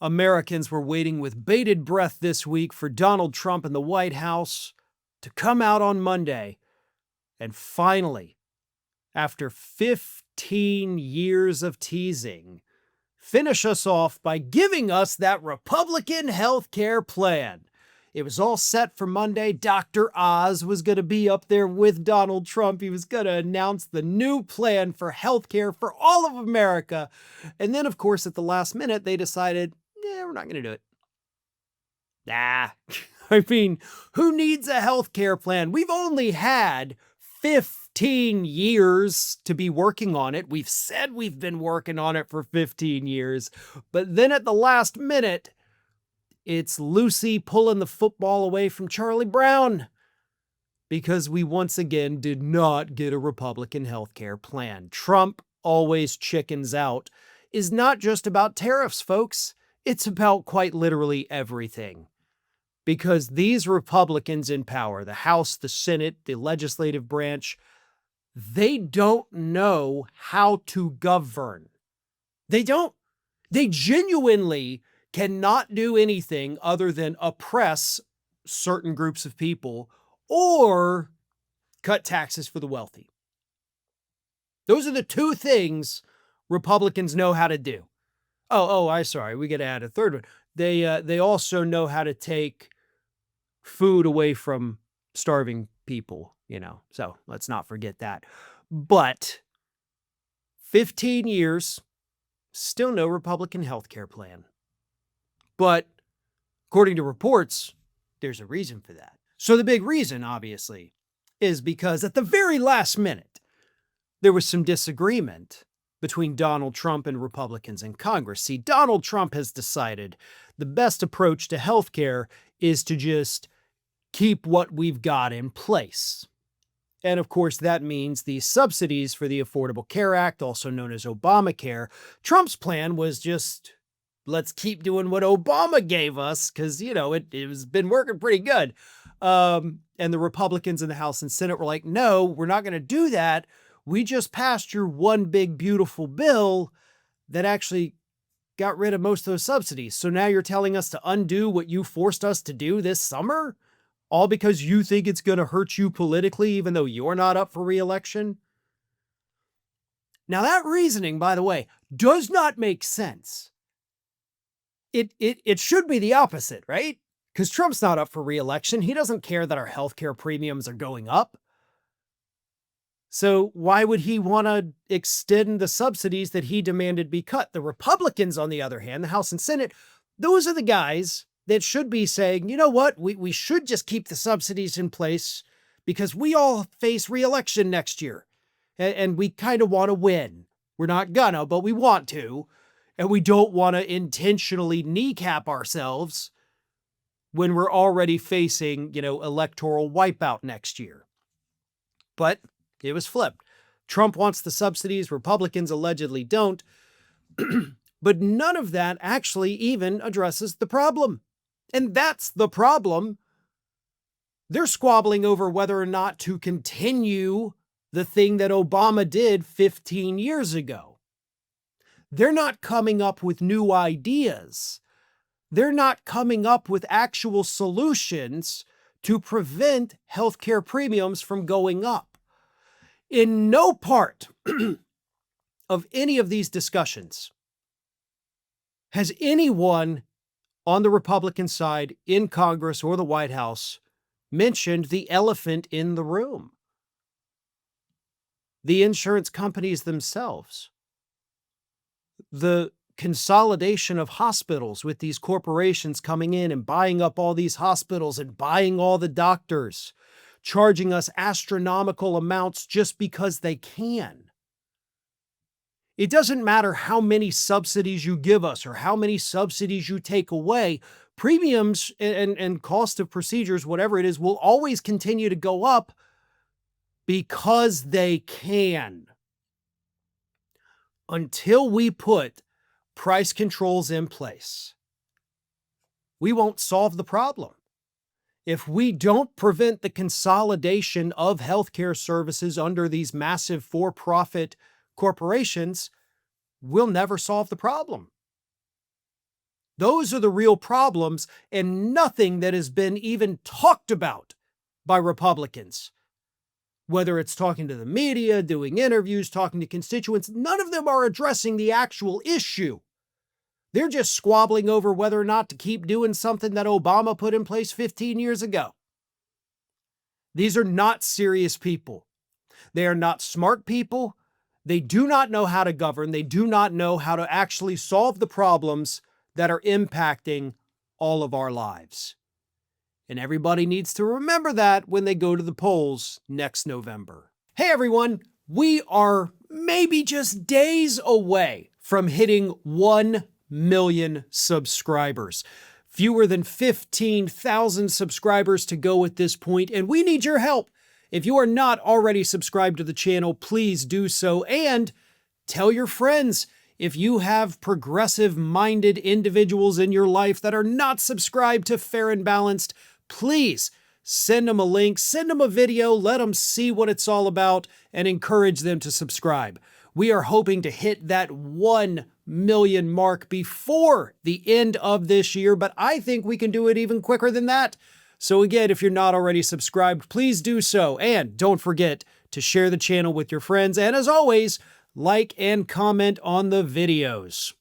Americans were waiting with bated breath this week for Donald Trump and the White House to come out on Monday and finally, after 15 years of teasing, finish us off by giving us that Republican health care plan. It was all set for Monday. Dr. Oz was going to be up there with Donald Trump. He was going to announce the new plan for health care for all of America. And then, of course, at the last minute, they decided, we're not going to do it. I mean, who needs a health care plan? We've only had 15 years to be working on it. We've said we've been working on it for 15 years. But then at the last minute, it's Lucy pulling the football away from Charlie Brown because we once again did not get a Republican health care plan. Trump always chickens out is not just about tariffs, folks. It's about quite literally everything. Because these Republicans in power, the House, the Senate, the legislative branch, they don't know how to govern. They don't. They genuinely cannot do anything other than oppress certain groups of people or cut taxes for the wealthy. Those are the two things Republicans know how to do. I'm sorry, we got to add a third one. They also know how to take food away from starving people, so let's not forget that. But 15 years, still no Republican health care plan. But according to reports, there's a reason for that. So the big reason, obviously, is because at the very last minute, there was some disagreement between Donald Trump and Republicans in Congress. See, Donald Trump has decided the best approach to healthcare is to just keep what we've got in place. And of course, that means the subsidies for the Affordable Care Act, also known as Obamacare. Trump's plan was just, let's keep doing what Obama gave us because, it has been working pretty good. And the Republicans in the House and Senate were like, no, we're not going to do that. We just passed your one big, beautiful bill that actually got rid of most of those subsidies. So now you're telling us to undo what you forced us to do this summer? All because you think it's going to hurt you politically, even though you're not up for re-election? Now that reasoning, by the way, does not make sense. It should be the opposite, right? Because Trump's not up for re-election. He doesn't care that our healthcare premiums are going up. So why would he want to extend the subsidies that he demanded be cut? The Republicans, on the other hand, the House and Senate, those are the guys that should be saying, you know what, we should just keep the subsidies in place because we all face re-election next year. And we kind of want to win. We're not gonna, but we want to. And we don't want to intentionally kneecap ourselves when we're already facing, electoral wipeout next year. But it was flipped. Trump wants the subsidies, Republicans allegedly don't. But none of that actually even addresses the problem. And that's the problem. They're squabbling over whether or not to continue the thing that Obama did 15 years ago. They're not coming up with new ideas. They're not coming up with actual solutions to prevent healthcare premiums from going up. In no part of any of these discussions has anyone on the Republican side in Congress or the White House mentioned the elephant in the room. The insurance companies themselves. The consolidation of hospitals with these corporations coming in and buying up all these hospitals and buying all the doctors, charging us astronomical amounts just because they can. It doesn't matter how many subsidies you give us or how many subsidies you take away. Premiums and cost of procedures, whatever it is, will always continue to go up because they can. Until we put price controls in place, we won't solve the problem. If we don't prevent the consolidation of healthcare services under these massive for-profit corporations, we'll never solve the problem. Those are the real problems, and nothing that has been even talked about by Republicans. Whether it's talking to the media, doing interviews, talking to constituents, none of them are addressing the actual issue. They're just squabbling over whether or not to keep doing something that Obama put in place 15 years ago. These are not serious people. They are not smart people. They do not know how to govern. They do not know how to actually solve the problems that are impacting all of our lives. And everybody needs to remember that when they go to the polls next November. Hey everyone, we are maybe just days away from hitting 1 million subscribers. Fewer than 15,000 subscribers to go at this point, and we need your help. If you are not already subscribed to the channel, please do so, and tell your friends. If you have progressive-minded individuals in your life that are not subscribed to Fair and Balanced, please send them a link, send them a video, let them see what it's all about, and encourage them to subscribe. We are hoping to hit that 1 million mark before the end of this year, but I think we can do it even quicker than that. So again, if you're not already subscribed, please do so. And don't forget to share the channel with your friends. And as always, like and comment on the videos.